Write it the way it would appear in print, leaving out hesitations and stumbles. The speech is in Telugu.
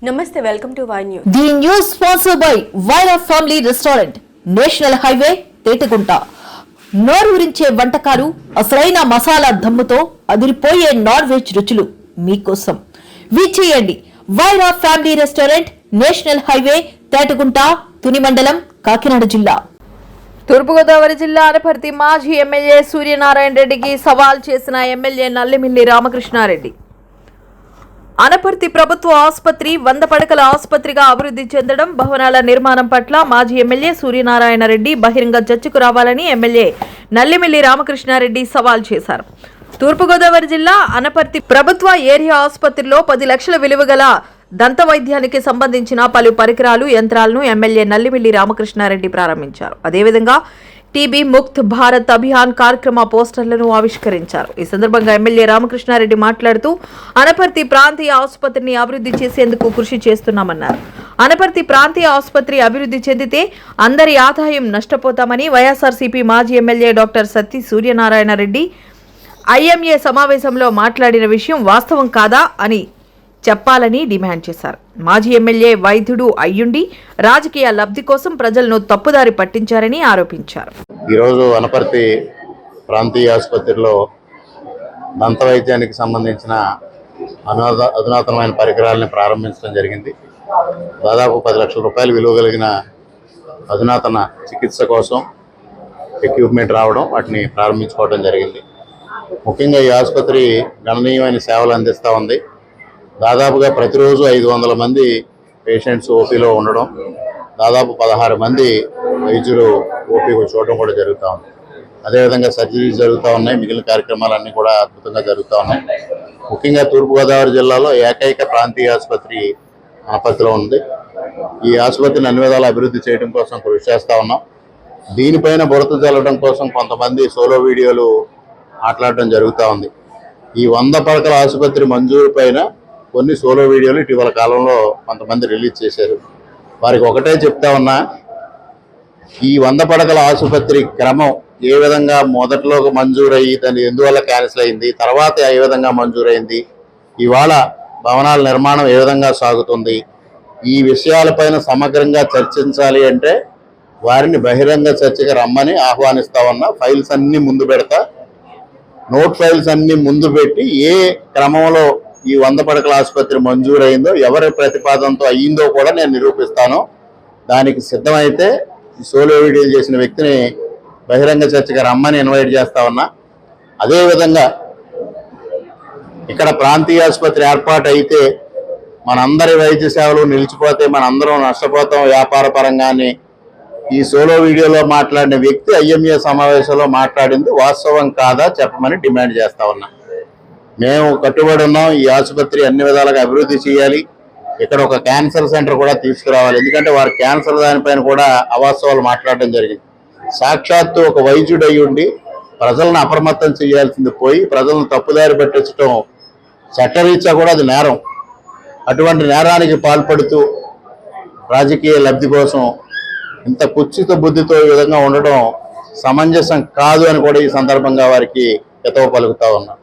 Namaste, welcome to Y News. The news sponsored by Vaira Family Restaurant, National Highway, Tetugunta. నోరూరించే వంటకాలు, అసలైన మసాలా దమ్ముతో అదిరిపోయే నాన్ వెజ్ రుచులు మీకోసం. విచ్చేయండి Vaira family restaurant, national highway, Tetagunta, Tuni మండలం, కాకినాడ జిల్లా. తూర్పుగోదావరి జిల్లా అనపర్తి మాజీ ఎమ్మెల్యే సూర్యనారాయణ రెడ్డికి సవాల్ చేసిన ఎమ్మెల్యే నల్లిమిల్లి రామకృష్ణారెడ్డి. అనపర్తి ప్రభుత్వ ఆసుపత్రి 100 పడకల ఆసుపత్రిగా అభివృద్ధి చెందడం, భవనాల నిర్మాణం పట్ల మాజీ ఎమ్మెల్యే సూర్యనారాయణ రెడ్డి బహిరంగ చర్చకు రావాలని ఎమ్మెల్యే నల్లిమిల్లి రామకృష్ణారెడ్డి సవాల్ చేశారు. తూర్పుగోదావరి జిల్లా అనపర్తి ప్రభుత్వ ఏరియా ఆసుపత్రిలో 10 లక్షల విలువ గల దంత వైద్యానికి సంబంధించిన పలు పరికరాలు, యంత్రాలను ఎమ్మెల్యే నల్లిమిల్లి రామకృష్ణారెడ్డి ప్రారంభించారు. అదేవిధంగా టీబీ ముక్త్ భారత్ అభియాన్ కార్యక్రమ పోస్టర్లను ఆవిష్కరించారు. ఈ సందర్భంగా ఎమ్మెల్యే రామకృష్ణారెడ్డి మాట్లాడుతూ అనపర్తి ప్రాంతీయ ఆసుపత్రిని అభివృద్ధి చేసేందుకు కృషి చేస్తున్నామన్నారు. అనపర్తి ప్రాంతీయ ఆసుపత్రి అభివృద్ధి చెందితే అందరి ఆదాయం నష్టపోతామని వైఎస్ఆర్సీపీ మాజీ MLA doctor Satti Suryanarayana Reddy IMA సమావేశంలో మాట్లాడిన విషయం వాస్తవం కాదా అని చెప్పాలని డిమాండ్ చేశారు. మాజీ ఎమ్మెల్యే వైద్యుడు అయ్యుండి రాజకీయ లబ్ధి కోసం ప్రజలను తప్పుదారి పట్టించారని ఆరోపించారు. ఈరోజు అనపర్తి ప్రాంతీయ ఆసుపత్రిలో దంత వైద్యానికి సంబంధించిన అధునాతనమైన పరికరాలను ప్రారంభించడం జరిగింది. దాదాపు 10 లక్షల రూపాయలు విలువ కలిగిన అధునాతన చికిత్స కోసం ఎక్విప్మెంట్ రావడం, వాటిని ప్రారంభించుకోవడం జరిగింది. ముఖ్యంగా ఈ ఆసుపత్రి గణనీయమైన సేవలు అందిస్తూ ఉంది. దాదాపుగా ప్రతిరోజు 500 మంది పేషెంట్స్ ఓపీలో ఉండడం, దాదాపు 16 మంది వైద్యులు ఓపీ చూడడం కూడా జరుగుతూ ఉంది. అదేవిధంగా సర్జరీస్ జరుగుతూ ఉన్నాయి. మిగిలిన కార్యక్రమాలన్నీ కూడా అద్భుతంగా జరుగుతూ ఉన్నాయి. ముఖ్యంగా తూర్పుగోదావరి జిల్లాలో ఏకైక ప్రాంతీయ ఆసుపత్రి అనపర్తిలో ఉంది. ఈ ఆసుపత్రిని అన్ని విధాలు అభివృద్ధి చేయడం కోసం కృషి చేస్తూ ఉన్నాం. దీనిపైన బురద చల్లడం కోసం కొంతమంది సోలో వీడియోలు మాట్లాడడం జరుగుతూ ఉంది. ఈ 100 పడకల ఆసుపత్రి మంజూరు పైన కొన్ని సోలో వీడియోలు ఇటీవల కాలంలో కొంతమంది రిలీజ్ చేశారు. వారికి ఒకటే చెప్తా ఉన్నా, ఈ 100 పడకల ఆసుపత్రి క్రమం ఏ విధంగా మొదట్లో మంజూరయ్యి దాన్ని ఎందువల్ల క్యాన్సిల్ అయింది, తర్వాత ఏ విధంగా మంజూరైంది, ఇవాళ భవనాల నిర్మాణం ఏ విధంగా సాగుతుంది, ఈ విషయాలపైన సమగ్రంగా చర్చించాలి అంటే వారిని బహిరంగ చర్చకి రమ్మని ఆహ్వానిస్తా ఉన్నా. ఫైల్స్ అన్నీ ముందు పెడతా, నోట్ ఫైల్స్ అన్నీ ముందు పెట్టి ఏ క్రమంలో ఈ 100 పడకల ఆసుపత్రి మంజూరైందో, ఎవరి ప్రతిపాదనతో అయ్యిందో కూడా నేను నిరూపిస్తాను. దానికి సిద్ధమైతే సోలో వీడియోలు చేసిన వ్యక్తిని బహిరంగ చర్చకి రమ్మని ఇన్వైట్ చేస్తా ఉన్నా. అదేవిధంగా ఇక్కడ ప్రాంతీయ ఆసుపత్రి ఏర్పాటు అయితే మనందరి వైద్య సేవలు నిలిచిపోతే మనందరం నష్టపోతాం వ్యాపార పరంగానే. ఈ సోలో వీడియోలో మాట్లాడిన వ్యక్తి ఐఎంఏ సమావేశంలో మాట్లాడింది వాస్తవం కాదా చెప్పమని డిమాండ్ చేస్తా ఉన్నా. మేము కట్టుబడి ఉన్నాం. ఈ ఆసుపత్రి అన్ని విధాలుగా అభివృద్ధి చేయాలి. ఇక్కడ ఒక క్యాన్సర్ సెంటర్ కూడా తీసుకురావాలి. ఎందుకంటే వారు క్యాన్సర్ దానిపైన కూడా అవాస్తవాలు మాట్లాడడం జరిగింది. సాక్షాత్తు ఒక వైద్యుడు అయి ఉండి ప్రజలను అప్రమత్తం చేయాల్సింది పోయి ప్రజలను తప్పుదారి పట్టించడం చట్టరీత్యా కూడా అది నేరం. అటువంటి నేరానికి పాల్పడుతూ రాజకీయ లబ్ధి కోసం ఇంత కుత్సిత బుద్ధితో ఈ విధంగా ఉండడం సమంజసం కాదు అని కూడా ఈ సందర్భంగా వారికి హితవు పలుకుతా ఉన్నా.